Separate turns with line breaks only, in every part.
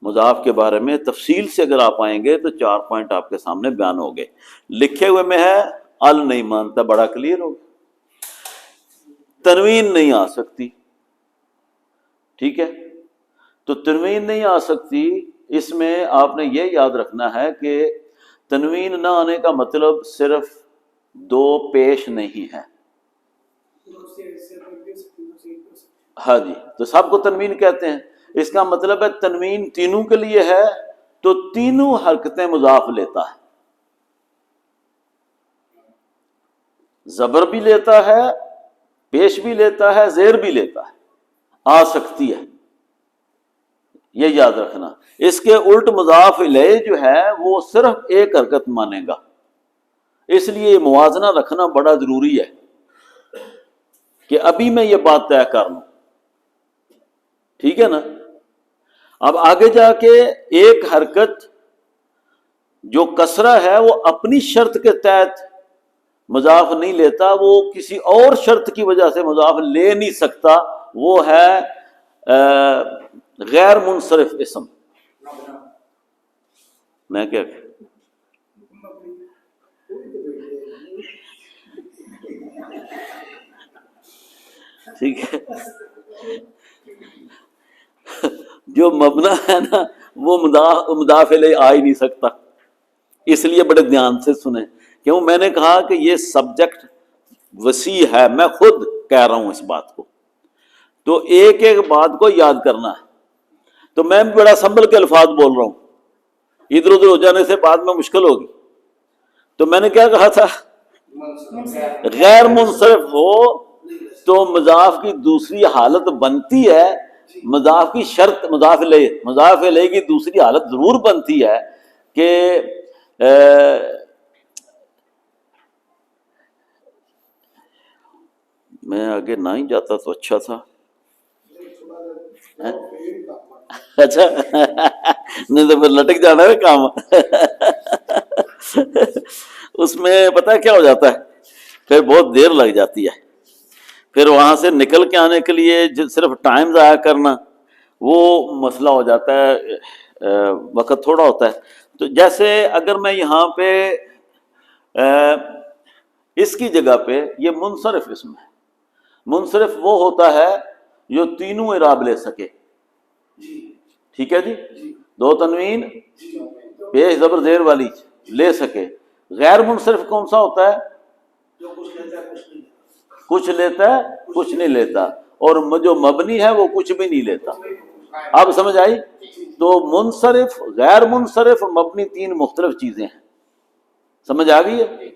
مضاف کے بارے میں تفصیل سے اگر آپ آئیں گے تو 4 پوائنٹ آپ کے سامنے بیان ہو گئے. لکھے ہوئے میں ہے ال نہیں مانتا، بڑا کلیئر ہو. تنوین نہیں آ سکتی، ٹھیک ہے، تو تنوین نہیں آ سکتی. اس میں آپ نے یہ یاد رکھنا ہے کہ تنوین نہ آنے کا مطلب صرف دو پیش نہیں ہے. ہاں جی، تو سب کو تنوین کہتے ہیں. اس کا مطلب ہے تنوین تینوں کے لیے ہے، تو تینوں حرکتیں مضاف لیتا ہے. زبر بھی لیتا ہے، پیش بھی لیتا ہے، زیر بھی لیتا ہے، آ سکتی ہے. یہ یاد رکھنا. اس کے الٹ مضاف الیہ جو ہے وہ صرف ایک حرکت مانے گا. اس لیے موازنہ رکھنا بڑا ضروری ہے کہ ابھی میں یہ بات طے کر لوں، ٹھیک ہے نا. اب آگے جا کے ایک حرکت جو کسرہ ہے وہ اپنی شرط کے تحت مضاف نہیں لیتا، وہ کسی اور شرط کی وجہ سے مضاف لے نہیں سکتا. وہ ہے غیر منصرف اسم. میں کیا ٹھیک ہے، جو مبنا ہے نا وہ مضاف الیہ آ ہی نہیں سکتا. اس لیے بڑے دھیان سے سنیں، کیوں میں نے کہا کہ یہ سبجیکٹ وسیع ہے، میں خود کہہ رہا ہوں اس بات کو، تو ایک ایک بات کو یاد کرنا ہے. تو میں بھی بڑا سنبھل کے الفاظ بول رہا ہوں، ادھر ادھر ہو جانے سے بعد میں مشکل ہوگی. تو میں نے کیا کہا تھا، غیر منصرف ہو تو مضاف کی دوسری حالت بنتی ہے، مضاف کی شرط مضاف الیہ کی دوسری حالت ضرور بنتی ہے کہ میں آگے نہ ہی جاتا تو اچھا تھا. اچھا نہیں تو پھر لٹک جانا ہے کام. اس میں پتہ کیا ہو جاتا ہے، پھر بہت دیر لگ جاتی ہے. پھر وہاں سے نکل کے آنے کے لیے صرف ٹائم ضائع کرنا وہ مسئلہ ہو جاتا ہے، وقت تھوڑا ہوتا ہے. تو جیسے اگر میں یہاں پہ اس کی جگہ پہ یہ منصرف اسم ہے. منصرف وہ ہوتا ہے جو تینوں اعراب لے سکے، ٹھیک ہے جی، دو تنوین پیش زبر زیر والی لے سکے. غیر منصرف کون سا ہوتا ہے؟ کچھ لیتا ہے کچھ نہیں لیتا، اور جو مبنی ہے وہ کچھ بھی نہیں لیتا. اب سمجھ آئی؟ تو منصرف، غیر منصرف، مبنی تین مختلف چیزیں ہیں. سمجھ آ گئی ہے؟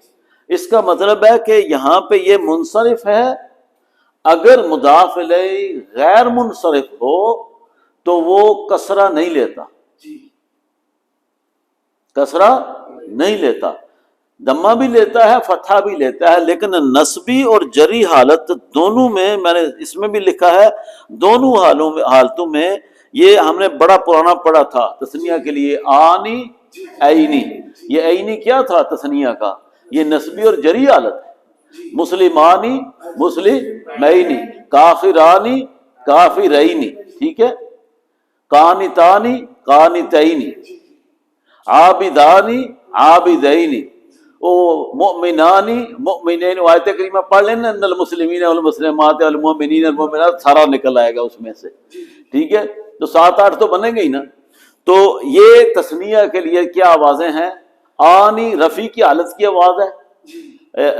اس کا مطلب ہے کہ یہاں پہ یہ منصرف ہے. اگر مضاف الیہ غیر منصرف ہو تو وہ کسرہ نہیں لیتا، کسرہ نہیں لیتا، دمہ بھی لیتا ہے، فتحہ بھی لیتا ہے. لیکن نصبی اور جری حالت دونوں میں، میں نے اس میں بھی لکھا ہے، دونوں حالتوں میں یہ ہم نے بڑا پرانا پڑھا تھا تثنیہ کے لیے، آنی عینی. یہ عینی کیا تھا تثنیہ کا؟ یہ نصبی اور جری حالت ہے. مسلمانی مسلمینی، کافرانی کافرینی، ٹھیک ہے، قانتانی قانتینی، عابدانی عابدینی، مؤمنانی مؤمنین. آیت کریمہ پڑھ لینا، ان المسلمین والمسلمات والمؤمنین والمؤمنات، سارا نکل آئے گا اس میں سے، ٹھیک ہے. تو 7-8 تو بنے گے ہی نا. تو یہ تثنیہ کے لیے کیا آوازیں ہیں؟ آنی رفع کی حالت کی آواز ہے.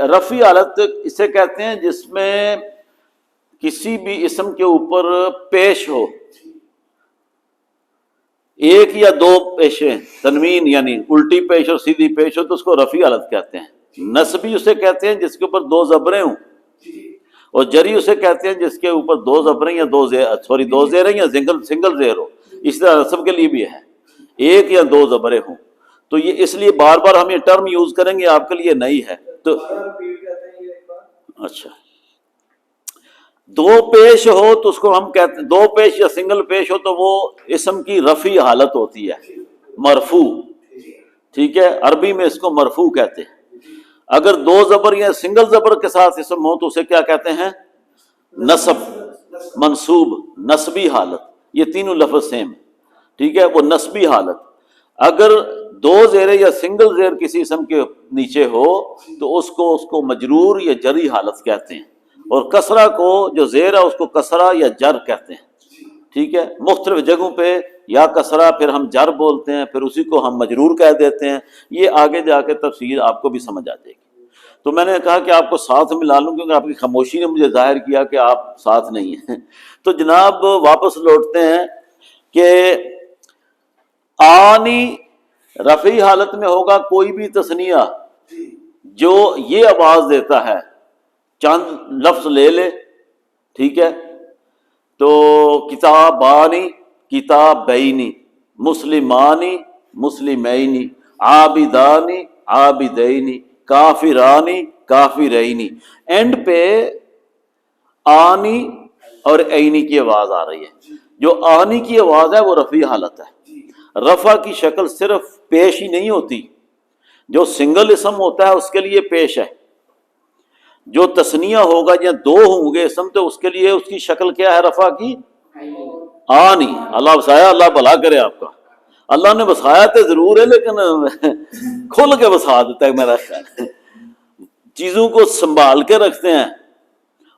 رفع حالت اسے کہتے ہیں جس میں کسی بھی اسم کے اوپر پیش ہو، ایک یا دو پیشیں، تنوین یعنی الٹی پیش اور سیدھی پیش ہو تو اس کو رفع حالت کہتے ہیں. نصبی اسے کہتے ہیں جس کے اوپر دو زبریں ہوں، اور جری اسے کہتے ہیں جس کے اوپر دو زبریں یا دو زیریں یا سنگل زیر ہو. اس طرح نصب کے لیے بھی ہے، ایک یا دو زبریں ہوں. تو یہ اس لیے بار بار ہم یہ ٹرم یوز کریں گے، آپ کے لیے نئی ہے. تو اچھا، دو پیش ہو تو اس کو ہم کہتے ہیں، دو پیش یا سنگل پیش ہو تو وہ اسم کی رفع حالت ہوتی ہے، مرفوع، ٹھیک ہے. عربی میں اس کو مرفوع کہتے ہیں. اگر دو زبر یا سنگل زبر کے ساتھ اسم ہو تو اسے کیا کہتے ہیں؟ نصب، منصوب، نصبی حالت. یہ تینوں لفظ سیم. ٹھیک ہے، وہ نسبی حالت. اگر دو زیر یا سنگل زیر کسی اسم کے نیچے ہو تو اس کو مجرور یا جری حالت کہتے ہیں، اور کسرہ کو جو زیر ہے اس کو کسرہ یا جر کہتے ہیں. ٹھیک ہے، مختلف جگہوں پہ یا کسرہ پھر ہم جر بولتے ہیں، پھر اسی کو ہم مجرور کہہ دیتے ہیں. یہ آگے جا کے تفصیل آپ کو بھی سمجھ آ جائے گی. تو میں نے کہا کہ آپ کو ساتھ ملا لوں کیونکہ آپ کی خاموشی نے مجھے ظاہر کیا کہ آپ ساتھ نہیں ہیں. تو جناب واپس لوٹتے ہیں کہ آنی رفعی حالت میں ہوگا کوئی بھی تثنیہ جو یہ آواز دیتا ہے، چند لفظ لے لے. ٹھیک ہے، تو کتابانی کتابینی، مسلمانی مسلمینی، عابدانی عابدینی، کافرانی کافرینی. اینڈ پہ آنی اور عینی کی آواز آ رہی ہے. جو آنی کی آواز ہے وہ رفعی حالت ہے. رفع کی شکل صرف پیش ہی نہیں ہوتی، جو سنگل اسم ہوتا ہے اس کے لیے پیش ہے. جو تثنیہ ہوگا یا دو ہوں گے اسم تو اس کے لیے اس کی شکل کیا ہے رفع کی؟ آنی. اللہ بسایا، اللہ بھلا کرے آپ کا. اللہ نے بسایا تو ضرور ہے لیکن کھل کے بسا دیتا ہے. میرا خیال چیزوں کو سنبھال کے رکھتے ہیں.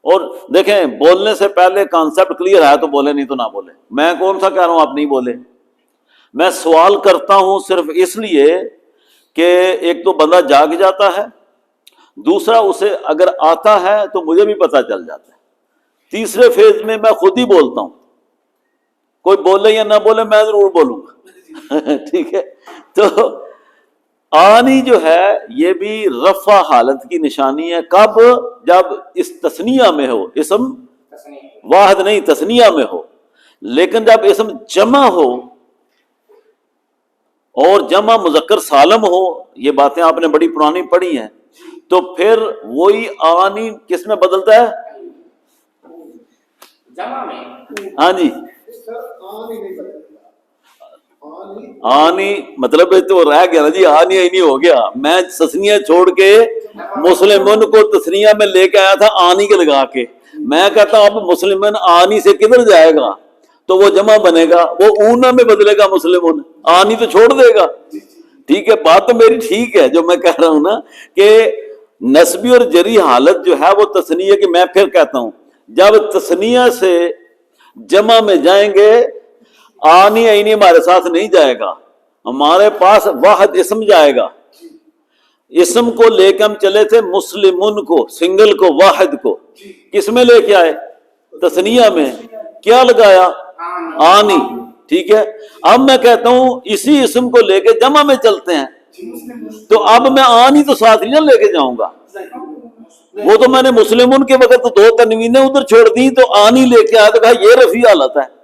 اور دیکھیں بولنے سے پہلے کانسیپٹ کلیئر ہے تو بولے، نہیں تو نہ بولے. میں کون سا کہہ رہا ہوں آپ نہیں بولے. میں سوال کرتا ہوں صرف اس لیے کہ ایک تو بندہ جاگ جاتا ہے، دوسرا اسے اگر آتا ہے تو مجھے بھی پتہ چل جاتا ہے، تیسرے فیز میں میں خود ہی بولتا ہوں. کوئی بولے یا نہ بولے میں ضرور بولوں گا. ٹھیک ہے، تو آنی جو ہے یہ بھی رفع حالت کی نشانی ہے. کب؟ جب اس تثنیہ میں ہو، اسم واحد نہیں تثنیہ میں ہو. لیکن جب اسم جمع ہو اور جمع مذکر سالم ہو، یہ باتیں آپ نے بڑی پرانی پڑھی ہیں، تو پھر وہی آنی کس میں بدلتا ہے؟ جمع میں. ہاں جی، آنی مطلب تو رہ گیا نا جی، آنی ہی نہیں ہو گیا. میں تثنیہ چھوڑ کے مسلمن کو تثنیہ میں لے کے آیا تھا آنی کے لگا کے. میں کہتا ہوں اب مسلمن آنی سے کدھر جائے گا؟ تو وہ جمع بنے گا، وہ اونا میں بدلے گا مسلمن، آنی تو چھوڑ دے گا. ٹھیک ہے، بات تو میری ٹھیک ہے جو میں کہہ رہا ہوں نا کہ نسبی اور جری حالت جو ہے وہ تثنیہ کی. میں پھر کہتا ہوں جب تثنیہ سے جمع میں جائیں گے آنی عینی ہمارے ساتھ نہیں جائے گا، ہمارے پاس واحد اسم جائے گا. اسم کو لے کے ہم چلے تھے مسلمن کو، سنگل کو، واحد کو. کس میں لے کے آئے؟ تثنیہ میں. کیا لگایا؟ آنی. ٹھیک ہے، اب میں کہتا ہوں اسی اسم کو لے کے جمع میں چلتے ہیں، تو اب میں آنی تو ساتھ ہی نہ لے کے جاؤں گا. وہ تو میں نے مسلمن کے وقت تو دو تنوینیں ادھر چھوڑ دی تو آنی لے کے آیا تو کہا یہ رفیع حالت ہے.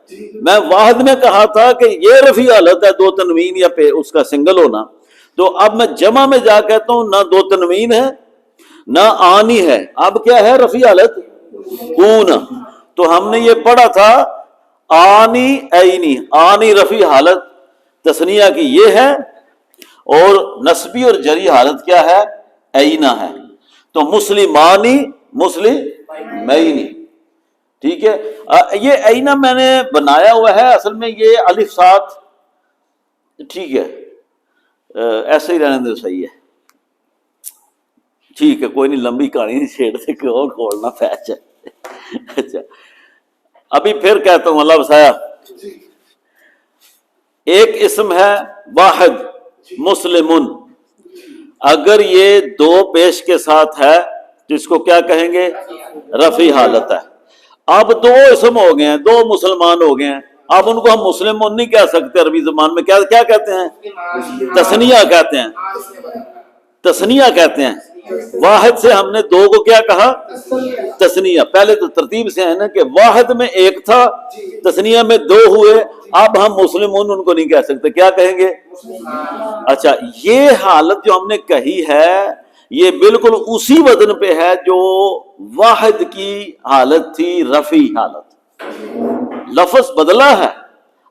میں واحد میں کہا تھا کہ یہ رفیع حالت ہے، دو تنوین یا پہ اس کا سنگل ہونا. تو اب میں جمع میں جا کہتا ہوں نہ دو تنوین ہے نہ آنی ہے، اب کیا ہے؟ رفیع حالت اون. تو ہم نے یہ پڑھا تھا آنی عینی. آنی رفیع حالت تثنیہ کی یہ ہے، اور نسبی اور جری حالت کیا ہے؟ عینہ ہے. تو مسلمانی مسلمینی. ٹھیک ہے، یہ عینہ میں نے بنایا ہوا ہے، اصل میں یہ الف ساتھ. ٹھیک ہے، ایسے ہی رہنے دو، صحیح ہے. ٹھیک ہے، کوئی نہیں، لمبی کہانی نہیں چھیڑتے کہ اور کھولنا پیچ ہے. اچھا ابھی پھر کہتا ہوں، اللہ بسایا. ایک اسم ہے واحد مسلمن، اگر یہ دو پیش کے ساتھ ہے تو اس کو کیا کہیں گے؟ رفعی حالت ہے. اب دو اسم ہو گئے ہیں، دو مسلمان ہو گئے ہیں، اب ان کو ہم مسلمون نہیں کہہ سکتے. عربی زبان میں کیا کہتے ہیں؟ تثنیہ کہتے ہیں. تثنیہ کہتے ہیں. واحد سے ہم نے دو کو کیا کہا؟ تثنیہ. پہلے تو ترتیب سے ہے نا کہ واحد میں ایک تھا، تثنیہ میں دو ہوئے، اب ہم مسلمون ان کو نہیں کہہ سکتے، کیا کہیں گے؟ اچھا، یہ حالت جو ہم نے کہی ہے یہ بالکل اسی وزن پہ ہے جو واحد کی حالت تھی، رفعی حالت. لفظ بدلا ہے،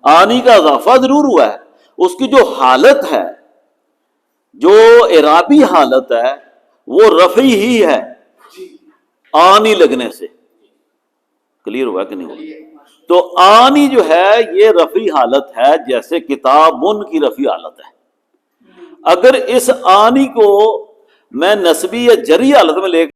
آنی کا اضافہ ضرور ہوا ہے، اس کی جو حالت ہے، جو اعرابی حالت ہے وہ رفعی ہی ہے آنی لگنے سے. کلیئر ہوا کہ نہیں ہوا؟ تو آنی جو ہے یہ رفعی حالت ہے، جیسے کتابن کی رفعی حالت ہے۔ اگر اس آنی کو میں نسبی یا جری حالت میں لے